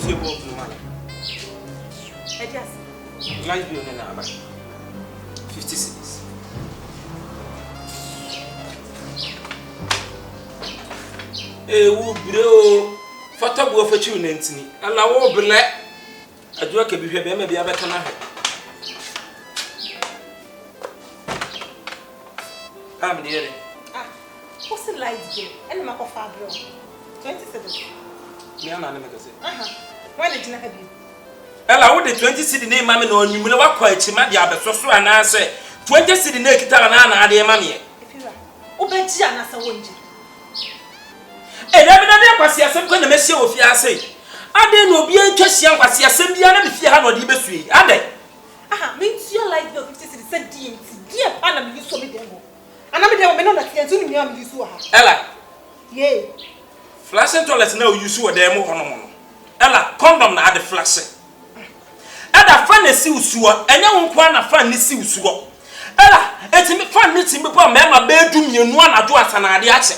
see a book in money. Yes. Light bill in our 50 cents. A wood blow for top of a tune, Anthony. And I will be let a joke be here, maybe a better night. I'm dear. What's the light bill? And the Marco Fabio 27. Yeah, Why did you not have you? Ella, what the 20 city name, mammy, or you will not quite Chimadia, but so and I say 20 city naked and dear mammy. If you are, obey Gianna, so won't you? And evidently, I see a second message of Yasay. I didn't know be a just young, I see a Sembiana if you have no debate. Are they? Aha, means you like the 50 city said, dear Panama, you saw me demo. And I'm never known that you are you saw her. Ella, yea. Flashing toilets now you saw a demo on. Ella, condom na the flashing. Ada fan esi usuo enya wonkwa na fan ni si usuo ela etimi fan ni timi po mema bedu mienu anado asanade ache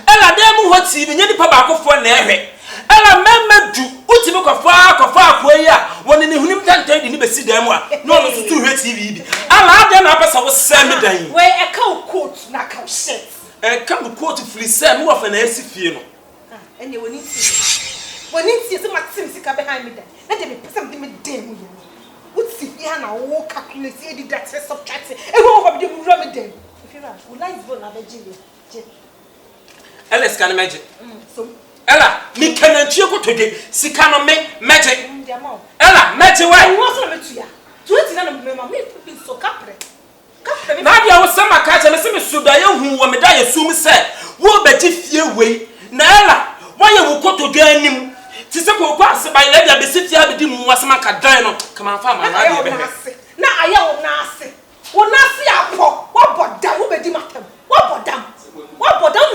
ela dem ho ti bi nyedi pa ba akofo na ehwe ela mema du utimi kofa akoyi a woni ni hunim tantan di ni besi dem a no no tutu hwe tv bi ala ade na apesa wo semi dan we e ka coat na ka shirt e ka coat free say no fa na esi fie no ene woni ti se matim sika behind me then let them be something me dem you what see here na wo calculate e di that subtract e wo ko be dem me dem if you are we like go na be je ela scan magic so ela mi kanantue ko tode sika no me magic ela magic why wo so me tuya 20 na me ma me be so capre na dia wo sama ka che me se me suda ye hu wo me da ye sum se wo be ti fie wei na ela wo ye wo kotode anim ti se ko kwa se ba ye bia be se fia be di mu asema ka dan no kama fa ma na dia be na aya wo na ase apo wo boda wo be di matam wo boda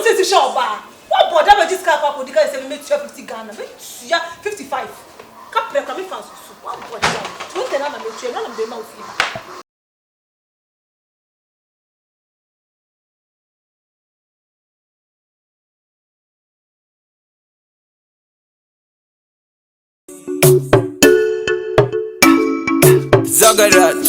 se show ba wo boda be dis ka kwa di ka se me 50 Ghana me ya 55 kapre ka me fa so wo boda wo te na me tue na be ma ofi Zagarat.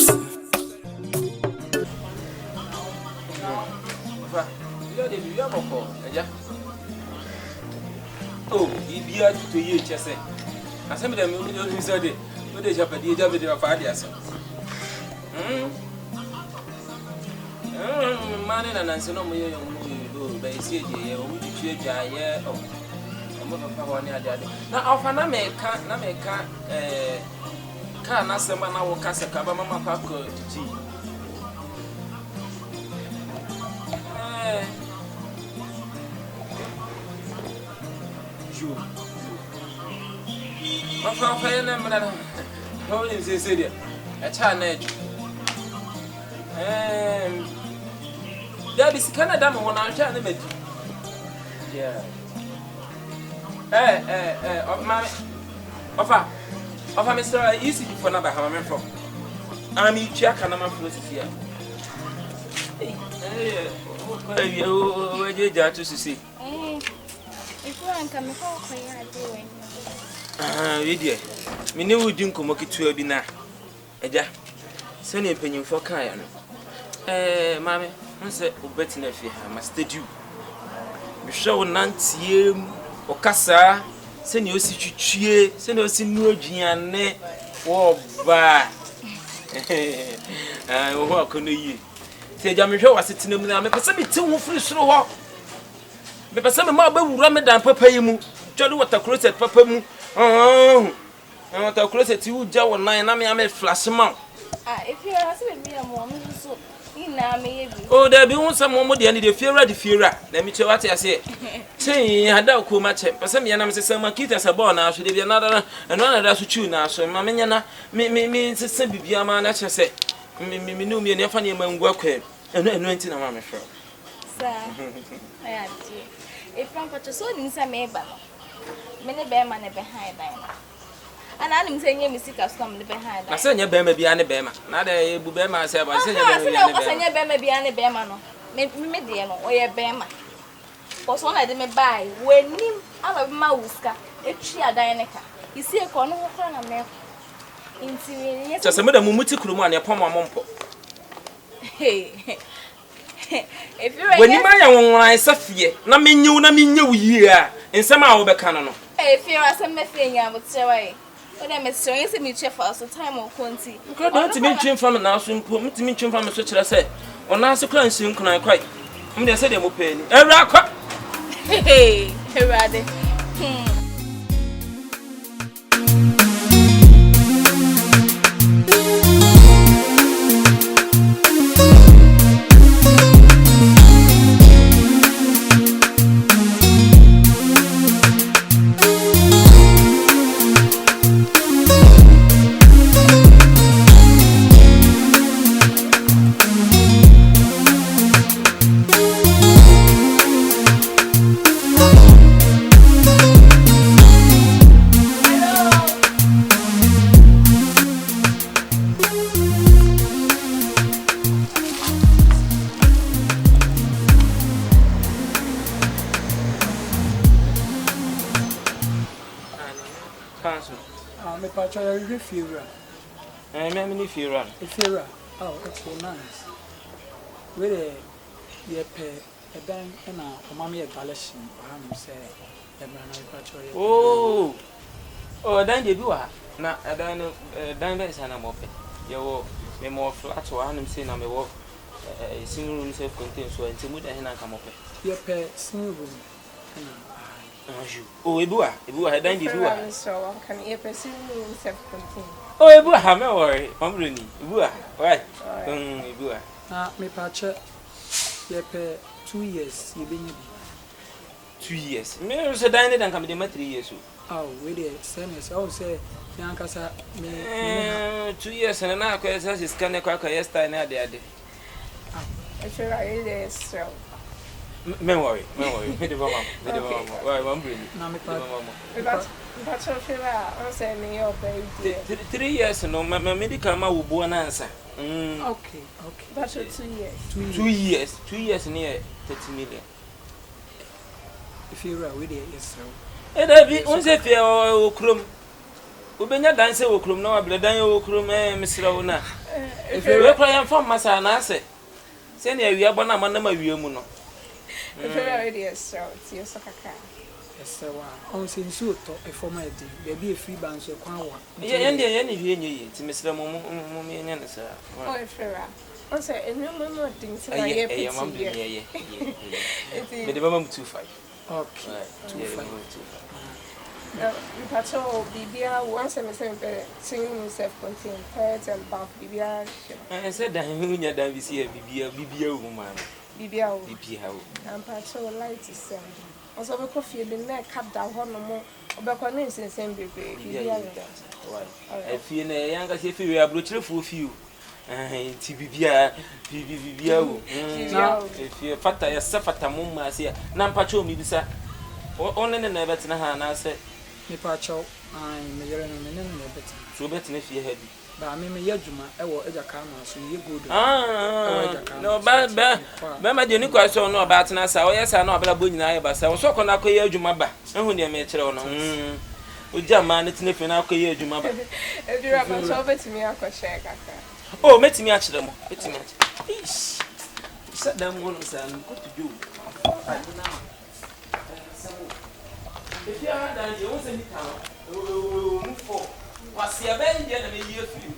Oh, he be out to you, Chessy. I sent them in Saturday. What is up at the job of Fadias? Money and answer no more, you by CJ, or would you change? Yeah, oh, I'm not a power near that. Now, often I make can't ask them when I will cast a cover, Mamma Paco to tea. My friend, how is this idiot? A challenge. That is Canada when I'm trying to make. Yeah. Of Mr. Easy for number how I'm from. I'm each check and I'm a first here. Where did you to see? If you are coming for doing. Lydia, me knew we didn't come to a bina. Eja, send a penny for Kayan. Mammy, I said, betting if you must do. You show Nancy or Cassa. Send you see cheer, send us in Eugene, oh, bah. What can you say? Jamie was sitting in the army, but some 2 free slow. But some more Ramadan Papa you, Jolly what a closet Papa. Oh, I want to close it to you, Joe, and I may flash him out. If you are with me, a woman, so oh, there be one some more than the fear. Let me tell what I say. Say, I don't come much, but some young Mrs. Makitas are born now, should be another to chew now. So, Mamma, me, Sissy, Biama, as I say, me knew me and your funny man work with, and then went in a mamma shop. Sir, if I'm but so in some neighbor, many bear money behind them. And I'm saying, Mr. Custom behind. I send your bema be any bema. Not a bema, say, I send your bema be any bema. Medium or your bema. Was one I didn't buy when him out of Mauska. etwi adaneka isi e ko no ho kra na me inti just me da mumuti kurumu an yepom amompo if you when you ya wonwan safie na menyew yie a nsem a wo beka no if you are some me fenya mutsewa Oda me so yin se me tue for so time o konti. Ko don't me twin from na so mpo me twin from so kire say ona so kra nsin kunan kwai. Me dey say dem opa ni. Ewra kwa. Hey, Ewrade. Me patch I refuse. Me fear. Oh, that's so nice. Where the pay a dime and a mammy a balashing, I say, oh, then you do. Now, I don't dime and I'm open. You me more flat or I'm saying I'm a walk. A single room self contained, so until we then come up. Your pay single room. Oh, Ebua, I don't do it. So can you pursue self-contained? Oh, Ebua, I'm not worried. I'm really Ebua, right? Ebua. Me patch you pay 2 years. You been 2 years. Me also died and come to 3 years. Oh, wait a same as I say, Yankasa, me 2 years and now, because it's kind of quack yesterday. I feel like it is so. Me worry. Me the mama. Why, I'm really. Now me patch. But I feel like I'm saying your baby. 3 years, no, my medical man will born answer. Okay. But 2 years. 2 years. 2 years near 30 million. If you're with it, yes, sir. And I be on the fair or crum. Ubenya dance or crum, no, but then you crum, Mr. Ona. If you're playing from Masana, send you a banana number you mono. If you're already a so, it's your soccer. Yes, sir. On since you talk a formality, there be a free band so quite. Yeah, and the any you to Mr. Mummy and sir. Oh, if you're on say, and no more things. But the moment 2-5. Okay, 2-5. Patrol, BBR, once I'm singing self-contained, heads and bath, BBR. I said that you don't see a BBO woman. BBR, and Patrol light is send. Also, the coffee been there, cut down one more, but connects in same baby. I feel a young as if you are brutally for few. TBBR, if you're fat, I suffer a moment here. Nam Patrol, maybe, sir. Only never to I said. Me patcho, I'm measuring a minute, so better if you had. But I mean, Yajuma, I will edge a camera, so you good. No, bad. Remember, you know, I saw no about us. Oh, yes, I know about Bunyan, but I was so connected to Yajuma. And when you met her on, with Jaman, it's nothing. I'll call you Juma. If you're about to over to me, I'll check. Oh, met me at them. It's much. Set them once and what to do. If you are done, you won't any town. We'll move for. What's the abandoned and a year for you?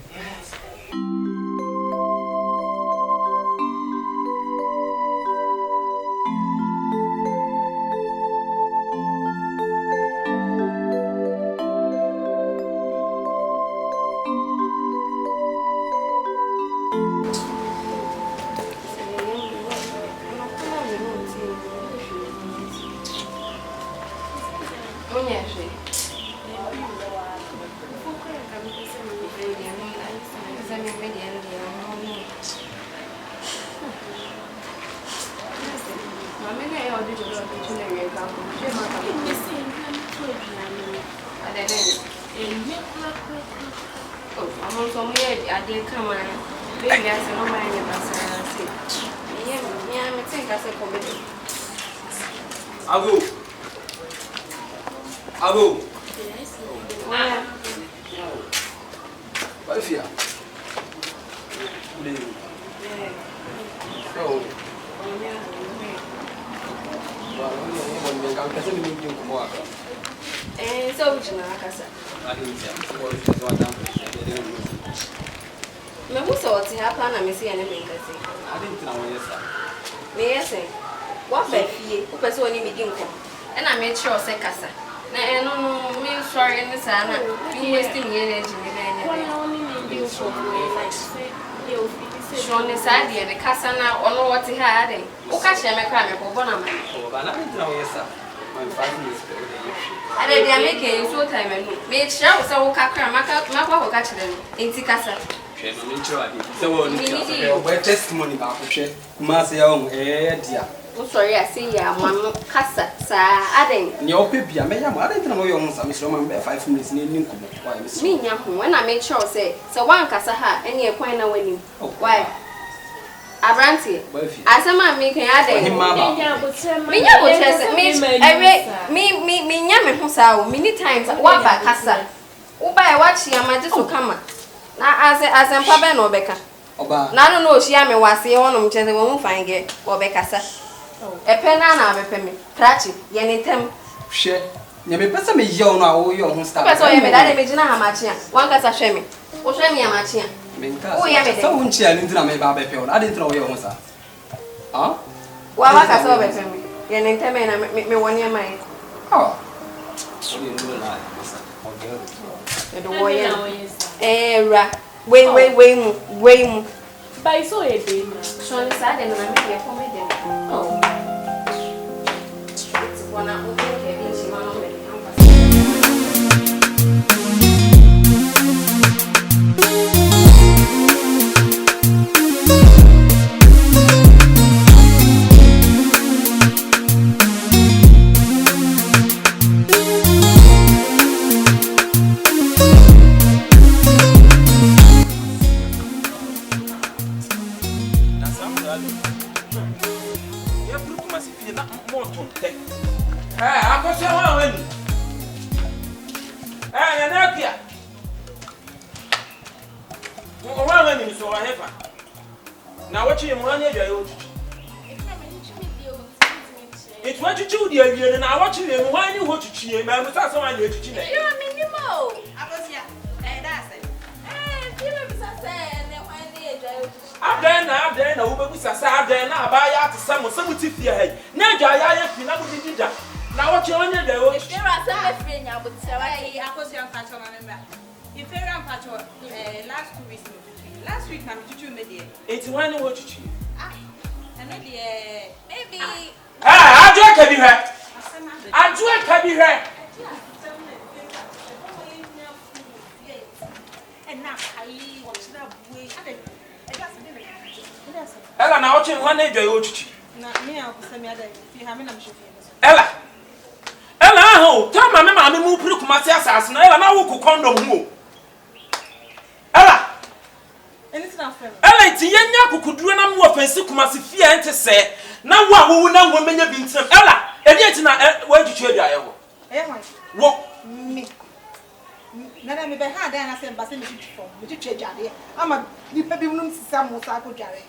Abo. Vai fia. Oh. So which na akasa. Me who so ti happen na me see ene me nkase. Me yese. What be fie? Who person oni me di nko. E na me sure say kasa. Na eno no me sorry ni sa na. You wasting me energy me na ene. Shone sa die me kasa na ono wote ha ade. Wo ka hye me kra me bobo na ma. Ba na ntina wo yesa. My 5 minutes. I dey make it so time no. Me try wo say wo ka kra maka ho ka kire no. Enti kasa. Hwe no me try ade. Say wo ni kasa. Wo testimony ba ko hwe. Kuma se ya wo dia. Wo sorry I say ya mama kasa sa aden. Ni o pe bia me ya ma ade ntina wo yo ho sa me so ma be 5 minutes ni ni nkumo. Why me so. Me nya ho when I make sure say one kasa ha ene e kwan na wani. Why? Abranti. Asema me kan aden. Me nya bo se me nya me ho sa o many times wa ba kasa. Wo ba e wa chi amaje so kama. Na asempa be no beka. Oba. Na no ohia me wase wonom chese wo mu fange wo beka sa. Epe na bepe me. Trachi ye ne tem. Hwe. Nya me pesa me ye ono a wo ye ho star. Pesa ye me dade me gina ha machi a. Wan kasa hwe me. Wo hwe me ya machi a. Menka. So unchi ali ntina me ba bepe ono. Ade ntina wo ye ho sa. Ah? Wa kasa wo bepe me. Ye ne tem na me woni e mai. Oh. Ra. Wait. By so a day. So on the side and I make a comedy. Oh. It's one of the things she want to make. Now what you money you old. It's what you do dear and I watch you and why you watch you and I'm so on you to chin. You are minimal. I was here. That's it. I've done over with a sad day now buy out to some tif here. Now I did that. Now what you on your day? If there are some friend, I would say I was young patron. If you're on patron last 2 weeks. Last week, I'm to you, it's one you watch you. Maybe. I do a cabby hair. I do a cabby hair. And now I watch that way. Ella, now watching one day, I watch you. Not me, I'll send me other. If you have an ambition. Ella, oh, tell my mamma, move through my assassin. Ella, now who could condom move. Ella. Ella ti yenya kokuduro na mo offense kuma se fie ente se na wo a wo na wo menya bi ntem Ella e dey ti na wo atwitwa aduaye wo wo Me na me be ha dan na se mbase me twitwa me twitwa aduaye ama nipa bi munum sisa mo sa akodware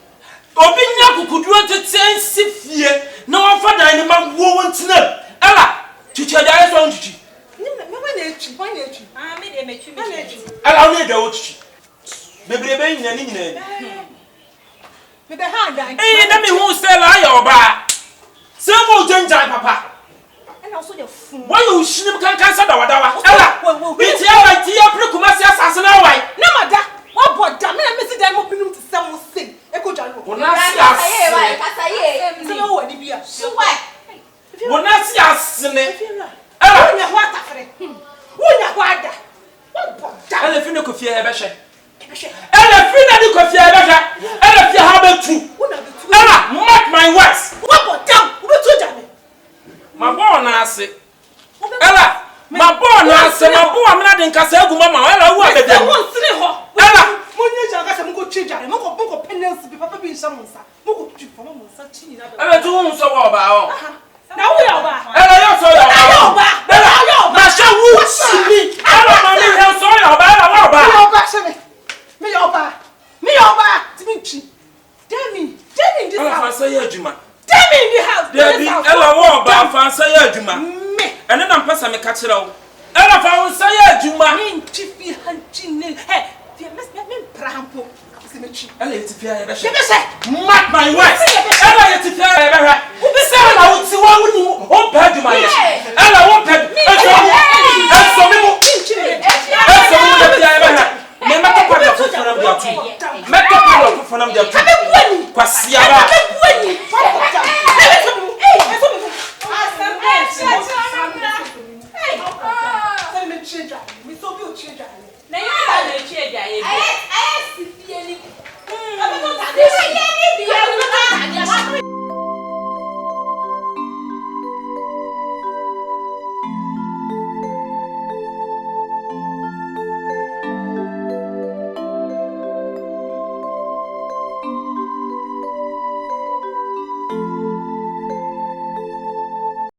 obi nya kokuduro tete se fie na wo fa dan ni ma wo wontina Ella twitwa aduaye so ntwitwi me wa na etwi me dey me twi Ella wo na da wo twitwi Bebre be nyina ni nyina. Me be ha dan. Na me hu sell aye oba. Se mo jenja papa. And also the fool. Why you shinim kan sa da wadawa? Ella. Bi ti awa ti ya pre kuma se asase na wai. Na mada. Wa boda me na me si dan mo pinum ti se mo sing. E ko jalo. Wona si asene. Se me wo ni bia. Why? Wona si asene. Ella. Wo nya ho atafre. Wo nya ho ada. Wa boda. Ella fi ne ko fie e be hwe. Ella fi na di ko fie e be hwe. Ella fi ha be tu. Ella, mark my words. Wa boda. Wo be tu jame. Ma bo na ase. Ella, ma bo na ase, ma bo amna de nkasa egu mama. Ella wu abede. Wo nsire ho. Ella, mo nye ja nkasa mo ko twi jare. Mo ko penance bi papa bi nsa mo nsa. Mo ko twi fo mo nsa chi ni na be. Ella tu hu so wo ba ho. Na wo ya ba. Ella yo so yo ba. Ella yo ba. Ella yo ba. Ma sha wu si mi. Ella ma say adwuma. Tell me in the house. Debbie, Ella wo ba fa say adwuma. Me. Ene na mpesa me ka kire wo. Ella fa wo say adwuma. Me chifi hanchine. Hey, me prampo. Ella yetifia ye be she. Mark my words. Ella yetifia ye be hwe. Obi say na wo ti wa woni o pa adwuma ye. Ella wo pa. Eso mi mu. Eso mi mu de bia ye be hwe. Me meta pa do fo na bia tu. Meta pa do fo na bia tu. Kwasia ba. I